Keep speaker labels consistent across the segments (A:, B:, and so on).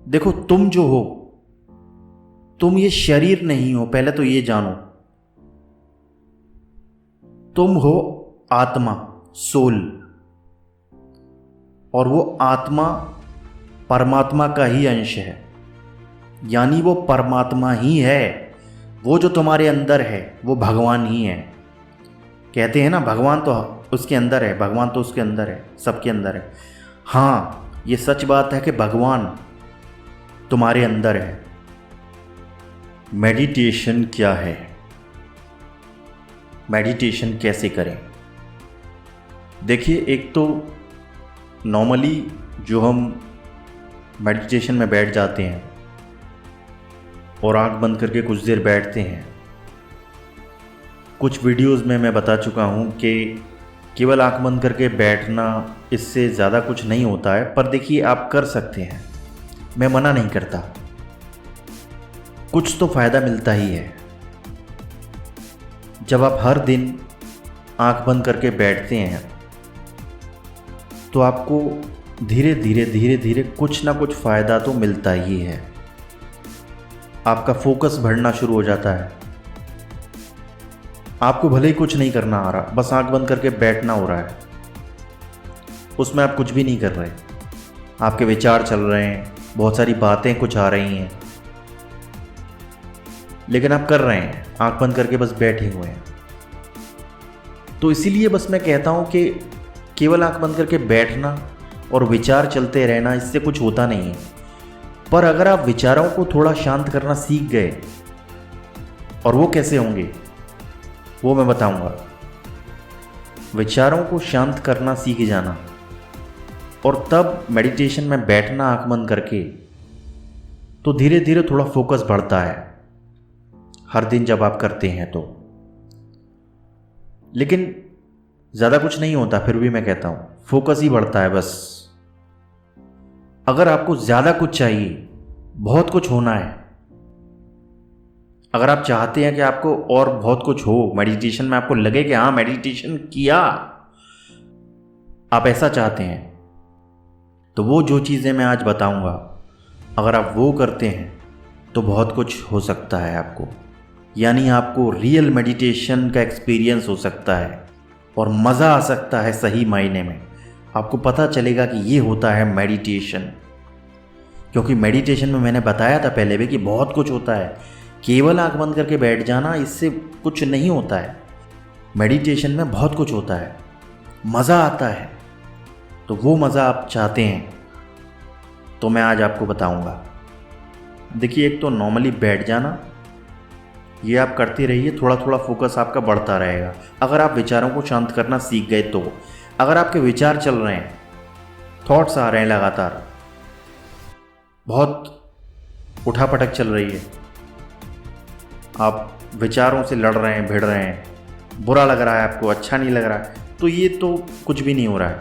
A: देखो, तुम जो हो, तुम ये शरीर नहीं हो, पहले तो ये जानो। तुम हो आत्मा, सोल। और वो आत्मा परमात्मा का ही अंश है, यानी वो परमात्मा ही है। वो जो तुम्हारे अंदर है वो भगवान ही है। कहते हैं ना, भगवान तो उसके अंदर है, भगवान तो उसके अंदर है, सबके अंदर है। हाँ, ये सच बात है कि भगवान तुम्हारे अंदर है। मेडिटेशन क्या है? मेडिटेशन कैसे करें? देखिए, एक तो नॉर्मली जो हम मेडिटेशन में बैठ जाते हैं और आंख बंद करके कुछ देर बैठते हैं, कुछ वीडियोस में मैं बता चुका हूँ कि केवल आंख बंद करके बैठना, इससे ज़्यादा कुछ नहीं होता है। पर देखिए, आप कर सकते हैं, मैं मना नहीं करता, कुछ तो फ़ायदा मिलता ही है। जब आप हर दिन आंख बंद करके बैठते हैं तो आपको धीरे धीरे कुछ ना कुछ फ़ायदा तो मिलता ही है। आपका फोकस बढ़ना शुरू हो जाता है। आपको भले ही कुछ नहीं करना आ रहा, बस आंख बंद करके बैठना हो रहा है, उसमें आप कुछ भी नहीं कर रहे, आपके विचार चल रहे हैं, बहुत सारी बातें कुछ आ रही हैं, लेकिन आप कर रहे हैं, आंख बंद करके बस बैठे हुए हैं। तो इसीलिए बस मैं कहता हूं कि केवल आंख बंद करके बैठना और विचार चलते रहना, इससे कुछ होता नहीं है। पर अगर आप विचारों को थोड़ा शांत करना सीख गए, और वो कैसे होंगे वो मैं बताऊंगा। विचारों को शांत करना सीख जाना, और तब मेडिटेशन में बैठना आंख बंद करके, तो धीरे धीरे थोड़ा फोकस बढ़ता है हर दिन जब आप करते हैं तो। लेकिन ज़्यादा कुछ नहीं होता, फिर भी मैं कहता हूँ फोकस ही बढ़ता है बस। अगर आपको ज़्यादा कुछ चाहिए, बहुत कुछ होना है, अगर आप चाहते हैं कि आपको और बहुत कुछ हो मेडिटेशन में, आपको लगे कि हाँ मेडिटेशन किया, आप ऐसा चाहते हैं, तो वो जो चीज़ें मैं आज बताऊंगा, अगर आप वो करते हैं तो बहुत कुछ हो सकता है आपको। यानी आपको रियल मेडिटेशन का एक्सपीरियंस हो सकता है और मज़ा आ सकता है सही मायने में। आपको पता चलेगा कि ये होता है मेडिटेशन। क्योंकि मेडिटेशन में मैंने बताया था पहले भी कि बहुत कुछ होता है। केवल आंख बंद करके बैठ जाना, इससे कुछ नहीं होता है। मेडिटेशन में बहुत कुछ होता है, मज़ा आता है। तो वो मज़ा आप चाहते हैं तो मैं आज आपको बताऊंगा। देखिए, एक तो नॉर्मली बैठ जाना, ये आप करते रहिए, थोड़ा थोड़ा फोकस आपका बढ़ता रहेगा। अगर आप विचारों को शांत करना सीख गए तो, अगर आपके विचार चल रहे हैं, थॉट्स आ रहे हैं लगातार, बहुत उठापटक चल रही है, आप विचारों से लड़ रहे हैं, भिड़ रहे हैं, बुरा लग रहा है आपको, अच्छा नहीं लग रहा है, तो ये तो कुछ भी नहीं हो रहा है,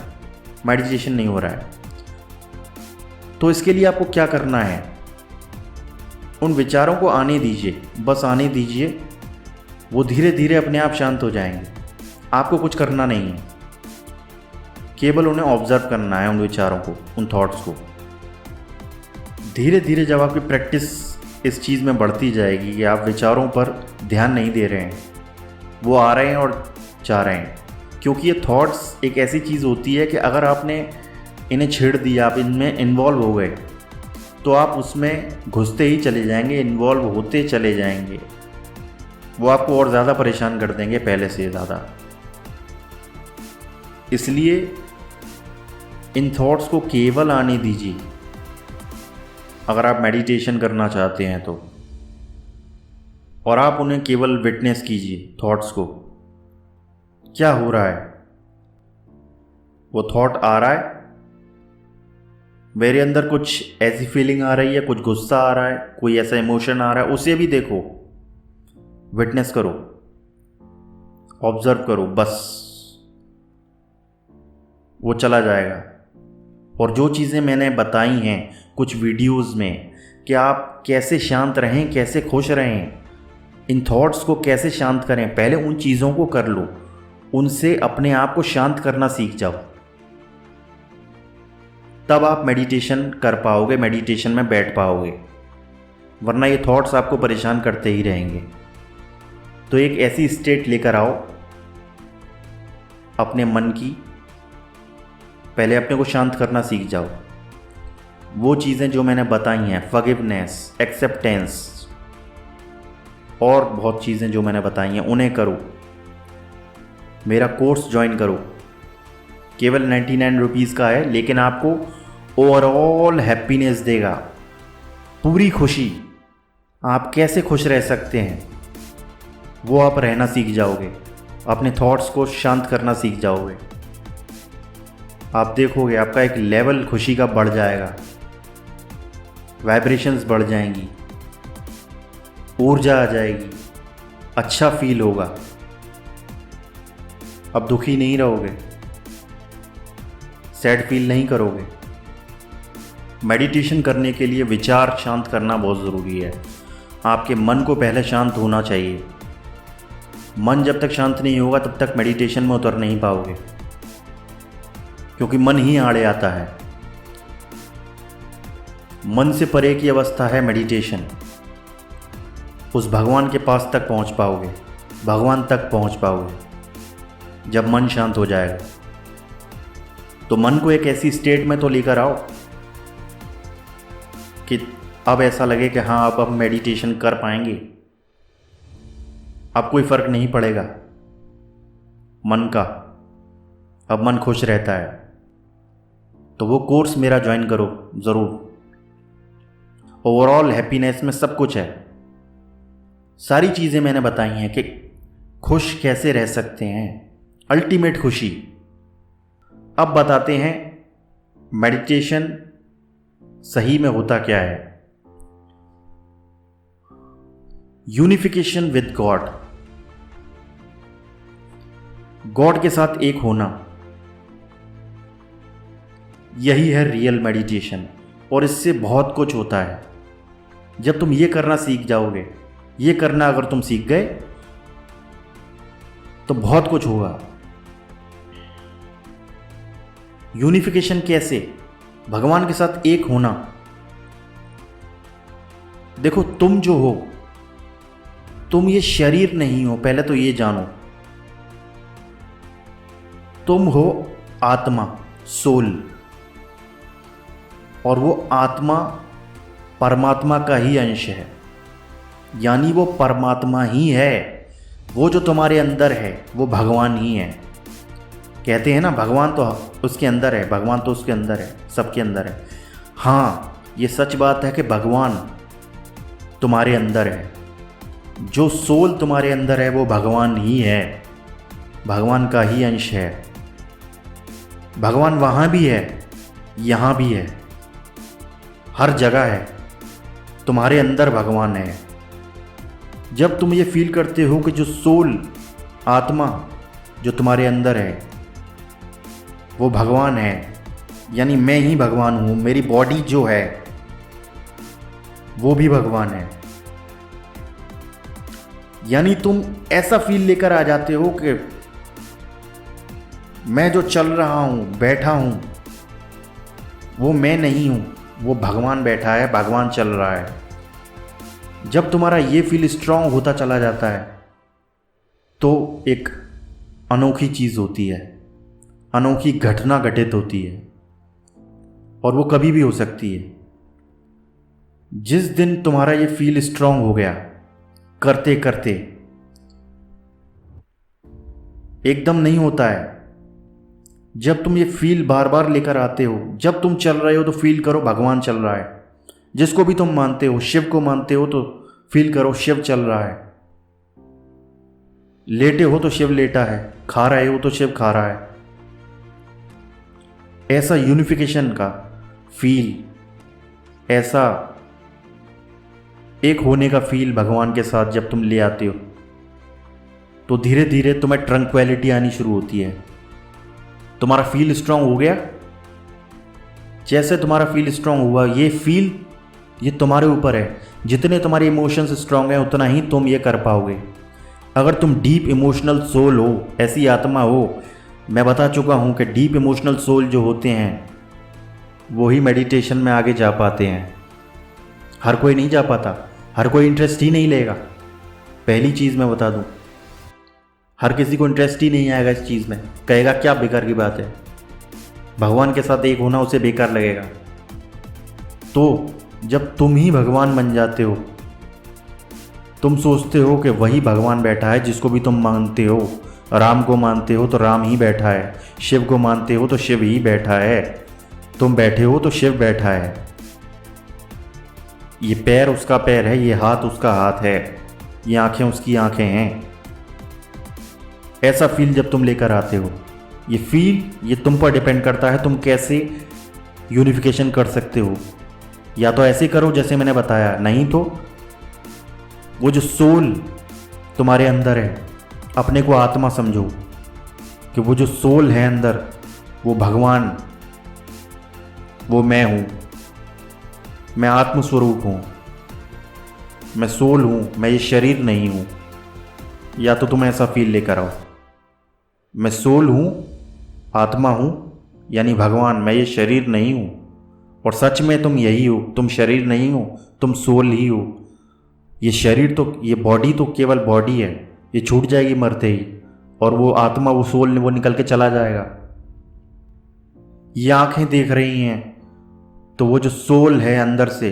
A: मेडिटेशन नहीं हो रहा है। तो इसके लिए आपको क्या करना है, उन विचारों को आने दीजिए, बस आने दीजिए। वो धीरे धीरे अपने आप शांत हो जाएंगे। आपको कुछ करना नहीं है, केवल उन्हें ऑब्जर्व करना है, उन विचारों को, उन थॉट्स को। धीरे धीरे जब आपकी प्रैक्टिस इस चीज़ में बढ़ती जाएगी कि आप विचारों पर ध्यान नहीं दे रहे हैं, वो आ रहे हैं और जा रहे हैं। क्योंकि ये थॉट्स एक ऐसी चीज़ होती है कि अगर आपने इन्हें छेड़ दिया, आप इनमें इन्वॉल्व हो गए, तो आप उसमें घुसते ही चले जाएंगे, इन्वॉल्व होते चले जाएंगे। वो आपको और ज़्यादा परेशान कर देंगे पहले से ज़्यादा। इसलिए इन थॉट्स को केवल आने दीजिए अगर आप मेडिटेशन करना चाहते हैं तो। और आप उन्हें केवल विटनेस कीजिए, थॉट्स को, क्या हो रहा है। वो थॉट आ रहा है, मेरे अंदर कुछ ऐसी फीलिंग आ रही है, कुछ गुस्सा आ रहा है, कोई ऐसा इमोशन आ रहा है, उसे भी देखो, विटनेस करो, ऑब्जर्व करो, बस वो चला जाएगा। और जो चीज़ें मैंने बताई हैं कुछ वीडियोस में कि आप कैसे शांत रहें, कैसे खुश रहें, इन थॉट्स को कैसे शांत करें, पहले उन चीज़ों को कर लो, उनसे अपने आप को शांत करना सीख जाओ। तब आप मेडिटेशन कर पाओगे, मेडिटेशन में बैठ पाओगे, वरना ये थॉट्स आपको परेशान करते ही रहेंगे। तो एक ऐसी स्टेट लेकर आओ अपने मन की, पहले अपने को शांत करना सीख जाओ। वो चीज़ें जो मैंने बताई हैं, फॉरगिवनेस, एक्सेप्टेंस और बहुत चीज़ें जो मैंने बताई हैं, उन्हें करो। मेरा कोर्स ज्वाइन करो, केवल 99 रुपीज़ का है, लेकिन आपको ओवरऑल हैप्पीनेस देगा, पूरी खुशी। आप कैसे खुश रह सकते हैं वो आप रहना सीख जाओगे, अपने थॉट्स को शांत करना सीख जाओगे। आप देखोगे आपका एक लेवल खुशी का बढ़ जाएगा, वाइब्रेशंस बढ़ जाएंगी, ऊर्जा आ जाएगी, अच्छा फील होगा। अब दुखी नहीं रहोगे, सैड फील नहीं करोगे। मेडिटेशन करने के लिए विचार शांत करना बहुत ज़रूरी है। आपके मन को पहले शांत होना चाहिए। मन जब तक शांत नहीं होगा तब तक मेडिटेशन में उतर नहीं पाओगे, क्योंकि मन ही आड़े आता है। मन से परे की अवस्था है मेडिटेशन। उस भगवान के पास तक पहुंच पाओगे, भगवान तक पहुंच पाओगे जब मन शांत हो जाएगा। तो मन को एक ऐसी स्टेट में तो लेकर आओ कि अब ऐसा लगे कि हाँ अब मेडिटेशन कर पाएंगे। अब कोई फ़र्क नहीं पड़ेगा मन का, अब मन खुश रहता है। तो वो कोर्स मेरा ज्वाइन करो ज़रूर। ओवरऑल हैप्पीनेस में सब कुछ है, सारी चीज़ें मैंने बताई हैं कि खुश कैसे रह सकते हैं, अल्टीमेट खुशी। अब बताते हैं मेडिटेशन सही में होता क्या है। यूनिफिकेशन विद गॉड, गॉड के साथ एक होना, यही है रियल मेडिटेशन। और इससे बहुत कुछ होता है जब तुम ये करना सीख जाओगे। ये करना अगर तुम सीख गए तो बहुत कुछ होगा। यूनिफिकेशन कैसे? भगवान के साथ एक होना। देखो, तुम जो हो, तुम ये शरीर नहीं हो, पहले तो ये जानो। तुम हो आत्मा, सोल, और वो आत्मा परमात्मा का ही अंश है, यानी वो परमात्मा ही है। वो जो तुम्हारे अंदर है वो भगवान ही है। कहते हैं ना, भगवान तो उसके अंदर है, भगवान तो उसके अंदर है, सबके अंदर है। हाँ, ये सच बात है कि भगवान तुम्हारे अंदर है। जो सोल तुम्हारे अंदर है वो भगवान ही है, भगवान का ही अंश है। भगवान वहाँ भी है, यहाँ भी है, हर जगह है। तुम्हारे अंदर भगवान है। जब तुम ये फील करते हो कि जो सोल, आत्मा जो तुम्हारे अंदर है वो भगवान है, यानी मैं ही भगवान हूँ, मेरी बॉडी जो है वो भी भगवान है, यानी तुम ऐसा फील लेकर आ जाते हो कि मैं जो चल रहा हूँ, बैठा हूँ, वो मैं नहीं हूँ, वो भगवान बैठा है, भगवान चल रहा है। जब तुम्हारा ये फील स्ट्रांग होता चला जाता है तो एक अनोखी चीज़ होती है, अनोखी घटना घटित होती है, और वो कभी भी हो सकती है। जिस दिन तुम्हारा ये फील स्ट्रांग हो गया, करते करते, एकदम नहीं होता है। जब तुम ये फील बार बार लेकर आते हो, जब तुम चल रहे हो तो फील करो भगवान चल रहा है। जिसको भी तुम मानते हो, शिव को मानते हो तो फील करो शिव चल रहा है। लेटे हो तो शिव लेटा है, खा रहे हो तो शिव खा रहा है। ऐसा यूनिफिकेशन का फील, ऐसा एक होने का फील भगवान के साथ जब तुम ले आते हो तो धीरे धीरे तुम्हें ट्रंक्विलिटी आनी शुरू होती है। तुम्हारा फील स्ट्रांग हो गया। जैसे तुम्हारा फील स्ट्रांग हुआ, ये फील, ये तुम्हारे ऊपर है। जितने तुम्हारे इमोशंस स्ट्रांग हैं उतना ही तुम ये कर पाओगे। अगर तुम डीप इमोशनल सोल हो, ऐसी आत्मा हो, मैं बता चुका हूँ कि डीप इमोशनल सोल जो होते हैं वही मेडिटेशन में आगे जा पाते हैं। हर कोई नहीं जा पाता, हर कोई इंटरेस्ट ही नहीं लेगा। पहली चीज़ मैं बता दूं, हर किसी को इंटरेस्ट ही नहीं आएगा इस चीज़ में, कहेगा क्या बेकार की बात है, भगवान के साथ एक होना उसे बेकार लगेगा। तो जब तुम ही भगवान बन जाते हो, तुम सोचते हो कि वही भगवान बैठा है जिसको भी तुम मानते हो। राम को मानते हो तो राम ही बैठा है, शिव को मानते हो तो शिव ही बैठा है, तुम बैठे हो तो शिव बैठा है। ये पैर उसका पैर है, ये हाथ उसका हाथ है, ये आंखें उसकी आंखें हैं। ऐसा फील जब तुम लेकर आते हो, ये फील ये तुम पर डिपेंड करता है तुम कैसे यूनिफिकेशन कर सकते हो। या तो ऐसे करो जैसे मैंने बताया, नहीं तो वो जो सोल तुम्हारे अंदर है, अपने को आत्मा समझो कि वो जो सोल है अंदर, वो भगवान, वो मैं हूँ, मैं आत्मस्वरूप हूँ, मैं सोल हूँ, मैं ये शरीर नहीं हूँ। या तो तुम ऐसा फील लेकर आओ, मैं सोल हूँ, आत्मा हूँ, यानी भगवान, मैं ये शरीर नहीं हूँ। और सच में तुम यही हो, तुम शरीर नहीं हो, तुम सोल ही हो। ये शरीर तो, ये बॉडी तो केवल बॉडी है, ये छूट जाएगी मरते ही, और वो आत्मा, वो सोल, वो निकल के चला जाएगा। ये आंखें देख रही हैं तो वो जो सोल है अंदर से,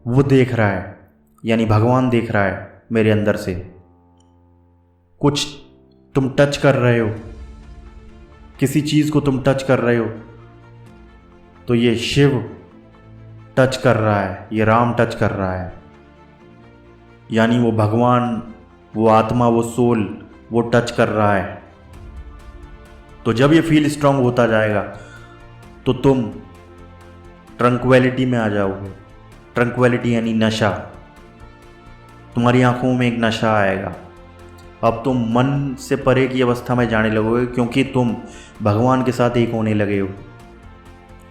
A: वो देख रहा है, यानी भगवान देख रहा है मेरे अंदर से। कुछ तुम टच कर रहे हो, किसी चीज़ को तुम टच कर रहे हो, तो ये शिव टच कर रहा है, ये राम टच कर रहा है, यानी वो भगवान, वो आत्मा, वो सोल, वो टच कर रहा है। तो जब ये फील स्ट्रांग होता जाएगा तो तुम ट्रंक्वेलिटी में आ जाओगे। ट्रंक्वेलिटी यानी नशा, तुम्हारी आंखों में एक नशा आएगा। अब तुम मन से परे की अवस्था में जाने लगोगे, क्योंकि तुम भगवान के साथ एक होने लगे हो।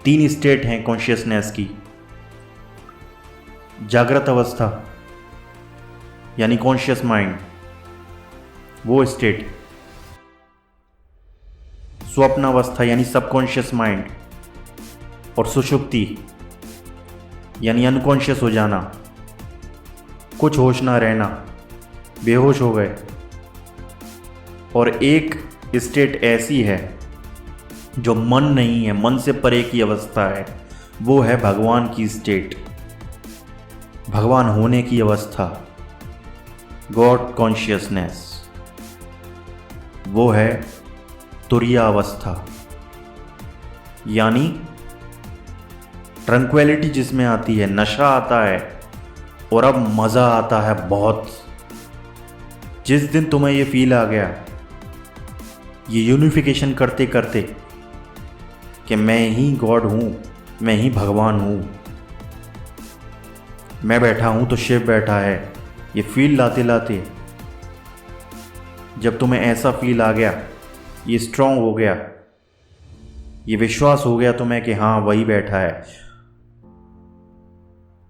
A: 3 स्टेट हैं कॉन्शियसनेस की। जागृत अवस्था यानी कॉन्शियस माइंड, वो स्टेट। स्वप्न अवस्था यानी सबकॉन्शियस माइंड। और सुषुप्ति यानी अनकॉन्शियस हो जाना, कुछ होश ना रहना, बेहोश हो गए। और एक स्टेट ऐसी है जो मन नहीं है, मन से परे की अवस्था है, वो है भगवान की स्टेट, भगवान होने की अवस्था, गॉड कॉन्शियसनेस। वो है तुरिया अवस्था, यानी ट्रंक्वेलिटी जिसमें आती है, नशा आता है और अब मज़ा आता है बहुत। जिस दिन तुम्हें ये फील आ गया, ये यूनिफिकेशन करते करते कि मैं ही गॉड हूँ, मैं ही भगवान हूँ, मैं बैठा हूँ तो शिव बैठा है, ये फील लाते लाते जब तुम्हें ऐसा फील आ गया, ये स्ट्रांग हो गया, ये विश्वास हो गया तुम्हें कि हाँ वही बैठा है,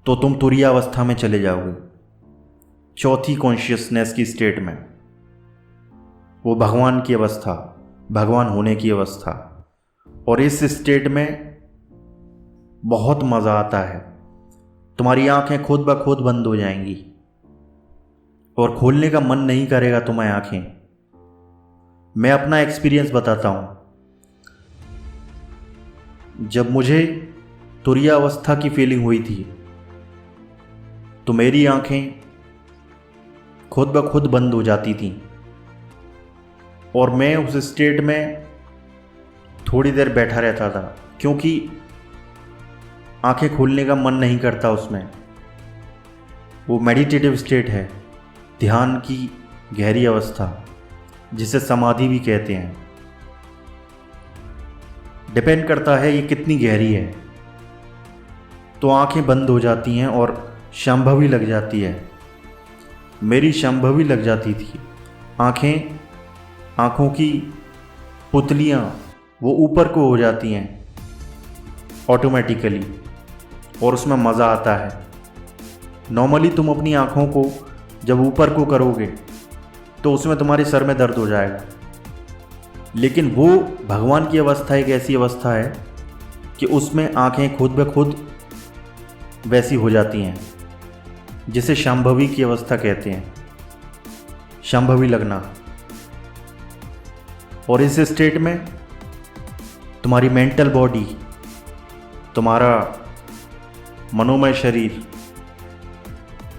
A: तो तुम तुरिया अवस्था में चले जाओगे, चौथी कॉन्शियसनेस की स्टेट में। वो भगवान की अवस्था, भगवान होने की अवस्था। और इस स्टेट में बहुत मज़ा आता है। तुम्हारी आंखें खुद ब खुद बंद हो जाएंगी और खोलने का मन नहीं करेगा तुम्हें आंखें। मैं अपना एक्सपीरियंस बताता हूँ। जब मुझे तुरिया अवस्था की फीलिंग हुई थी तो मेरी आंखें खुद ब खुद बंद हो जाती थीं और मैं उस स्टेट में थोड़ी देर बैठा रहता था, क्योंकि आंखें खोलने का मन नहीं करता उसमें। वो मेडिटेटिव स्टेट है, ध्यान की गहरी अवस्था, जिसे समाधि भी कहते हैं। डिपेंड करता है ये कितनी गहरी है। तो आंखें बंद हो जाती हैं और शंभवी लग जाती है। मेरी शंभवी लग जाती थी। आँखों की पुतलियाँ वो ऊपर को हो जाती हैं ऑटोमेटिकली, और उसमें मज़ा आता है। नॉर्मली तुम अपनी आँखों को जब ऊपर को करोगे तो उसमें तुम्हारे सर में दर्द हो जाएगा, लेकिन वो भगवान की अवस्था एक ऐसी अवस्था है कि उसमें आंखें खुद ब खुद वैसी हो जाती हैं, जिसे शांभवी की अवस्था कहते हैं, शांभवी लगना। और इस स्टेट में तुम्हारी मेंटल बॉडी, तुम्हारा मनोमय शरीर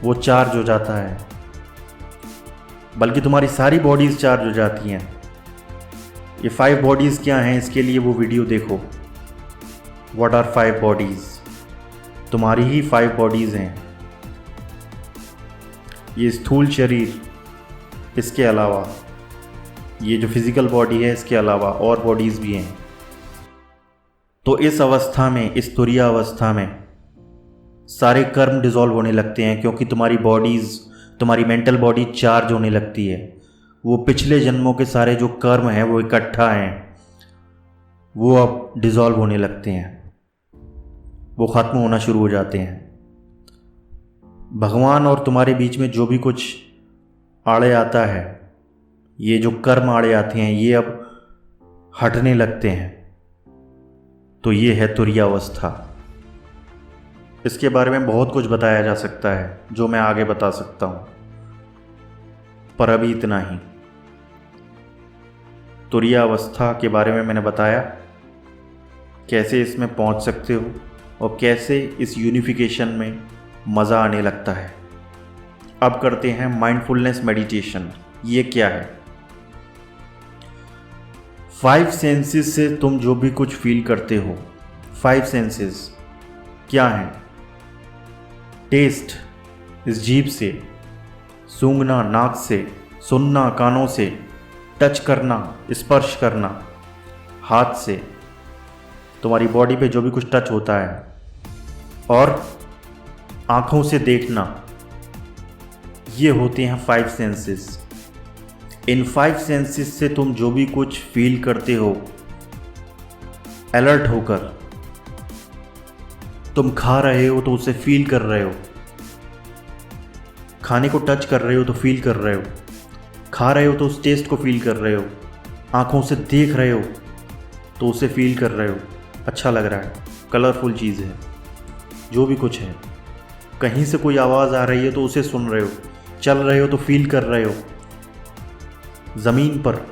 A: वो चार्ज हो जाता है, बल्कि तुम्हारी सारी बॉडीज़ चार्ज हो जाती हैं। ये 5 बॉडीज़ क्या हैं, इसके लिए वो वीडियो देखो, व्हाट आर 5 बॉडीज़। तुम्हारी ही 5 बॉडीज़ हैं। ये स्थूल शरीर, इसके अलावा ये जो फिज़िकल बॉडी है, इसके अलावा और बॉडीज़ भी हैं। तो इस अवस्था में, इस तुरीय अवस्था में सारे कर्म डिज़ोल्व होने लगते हैं, क्योंकि तुम्हारी बॉडीज़, तुम्हारी मेंटल बॉडी चार्ज होने लगती है। वो पिछले जन्मों के सारे जो कर्म हैं वो इकट्ठा हैं, वो अब डिज़ोल्व होने लगते हैं, वो ख़त्म होना शुरू हो जाते हैं। भगवान और तुम्हारे बीच में जो भी कुछ आड़े आता है, ये जो कर्म आड़े आते हैं, ये अब हटने लगते हैं। तो ये है तुरीय अवस्था। इसके बारे में बहुत कुछ बताया जा सकता है, जो मैं आगे बता सकता हूँ, पर अभी इतना ही। तुरीय अवस्था के बारे में मैंने बताया, कैसे इसमें पहुँच सकते हो और कैसे इस यूनिफिकेशन में मज़ा आने लगता है। अब करते हैं माइंडफुलनेस मेडिटेशन। ये क्या है? 5 सेंसेस से तुम जो भी कुछ फील करते हो, 5 सेंसेस क्या हैं? टेस्ट, इस जीभ से, सूंघना नाक से, सुनना कानों से, टच करना, स्पर्श करना हाथ से, तुम्हारी बॉडी पे जो भी कुछ टच होता है, और आँखों से देखना, ये होते हैं 5 सेंसेस। इन 5 सेंसेस से तुम जो भी कुछ फील करते हो, अलर्ट होकर, तुम खा रहे हो तो उसे फील कर रहे हो, खाने को टच कर रहे हो तो फील कर रहे हो, खा रहे हो तो उस टेस्ट को फील कर रहे हो, आँखों से देख रहे हो तो उसे फील कर रहे हो, अच्छा लग रहा है, कलरफुल चीज़ है, जो भी कुछ है। कहीं से कोई आवाज़ आ रही है तो उसे सुन रहे हो, चल रहे हो तो फील कर रहे हो, ज़मीन पर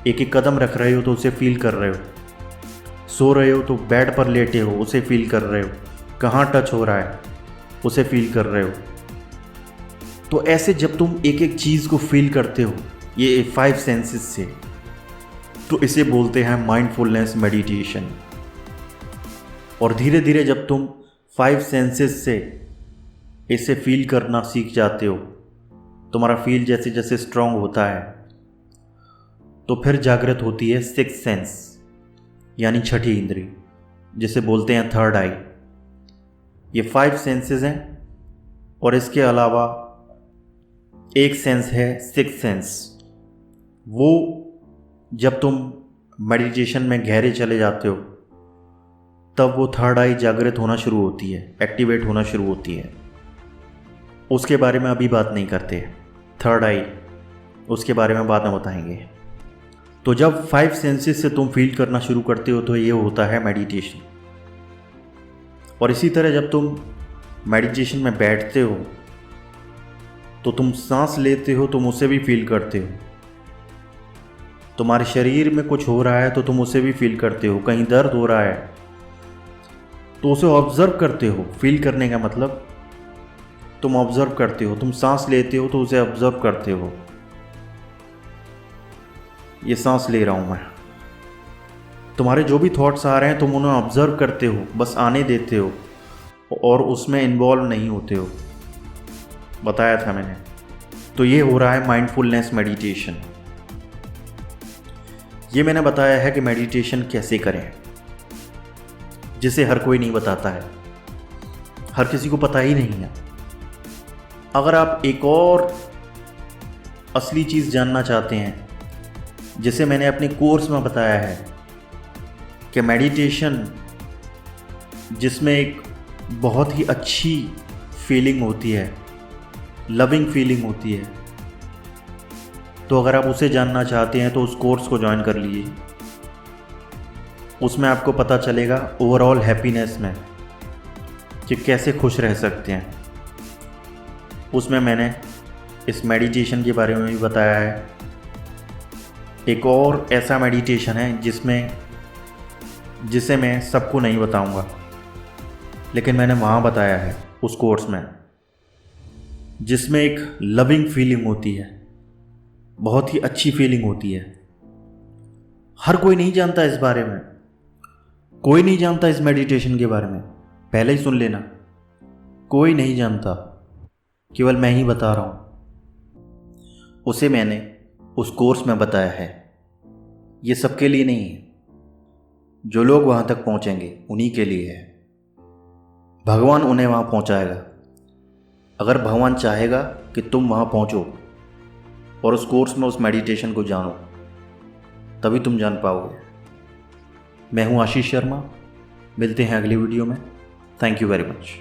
A: एक एक कदम रख रहे हो तो उसे फील कर रहे हो, सो रहे हो तो बेड पर लेटे हो, उसे फील कर रहे हो, कहाँ टच हो रहा है उसे फील कर रहे हो। तो ऐसे जब तुम एक एक चीज़ को फील करते हो, ये 5 सेंसेस से, तो इसे बोलते हैं माइंडफुलनेस मेडिटेशन। और धीरे धीरे जब तुम 5 सेंसेस से इसे फील करना सीख जाते हो, तुम्हारा फील जैसे जैसे स्ट्रांग होता है, तो फिर जागृत होती है 6th सेंस, यानी छठी इंद्री, जिसे बोलते हैं 3rd आई। ये 5 सेंसेस हैं, और इसके अलावा एक सेंस है 6th सेंस। वो जब तुम मेडिटेशन में गहरे चले जाते हो, तब वो 3rd आई जागृत होना शुरू होती है, एक्टिवेट होना शुरू होती है। उसके बारे में अभी बात नहीं करते, 3rd आई उसके बारे में बाद में बताएंगे। तो जब 5 सेंसेस से तुम फील करना शुरू करते हो, तो ये होता है मेडिटेशन। और इसी तरह जब तुम मेडिटेशन में बैठते हो, तो तुम सांस लेते हो, तुम उसे भी फील करते हो। तुम्हारे शरीर में कुछ हो रहा है तो तुम उसे भी फील करते हो। कहीं दर्द हो रहा है तो उसे ऑब्जर्व करते हो। फील करने का मतलब तुम ऑब्जर्व करते हो। तुम सांस लेते हो तो उसे ऑब्जर्व करते हो। ये सांस ले रहा हूँ मैं। तुम्हारे जो भी थॉट्स आ रहे हैं तुम उन्हें ऑब्जर्व करते हो, बस आने देते हो और उसमें इन्वॉल्व नहीं होते हो। बताया था मैंने। तो ये हो रहा है माइंडफुलनेस मेडिटेशन। ये मैंने बताया है कि मेडिटेशन कैसे करें, जिसे हर कोई नहीं बताता है, हर किसी को पता ही नहीं है। अगर आप एक और असली चीज़ जानना चाहते हैं, जिसे मैंने अपने कोर्स में बताया है कि मेडिटेशन जिसमें एक बहुत ही अच्छी फीलिंग होती है, लविंग फीलिंग होती है, तो अगर आप उसे जानना चाहते हैं तो उस कोर्स को ज्वाइन कर लीजिए। उसमें आपको पता चलेगा ओवरऑल हैप्पीनेस में कि कैसे खुश रह सकते हैं। उसमें मैंने इस मेडिटेशन के बारे में भी बताया है। एक और ऐसा मेडिटेशन है जिसे मैं सबको नहीं बताऊंगा, लेकिन मैंने वहाँ बताया है उस कोर्स में, जिसमें एक लविंग फीलिंग होती है, बहुत ही अच्छी फीलिंग होती है। हर कोई नहीं जानता इस बारे में, कोई नहीं जानता इस मेडिटेशन के बारे में। पहले ही सुन लेना, कोई नहीं जानता, केवल मैं ही बता रहा हूँ। उसे मैंने उस कोर्स में बताया है। ये सबके लिए नहीं है, जो लोग वहाँ तक पहुँचेंगे उन्हीं के लिए है। भगवान उन्हें वहाँ पहुँचाएगा। अगर भगवान चाहेगा कि तुम वहाँ पहुँचो और उस कोर्स में उस मेडिटेशन को जानो, तभी तुम जान पाओगे। मैं हूँ आशीष शर्मा, मिलते हैं अगली वीडियो में। Thank you very much.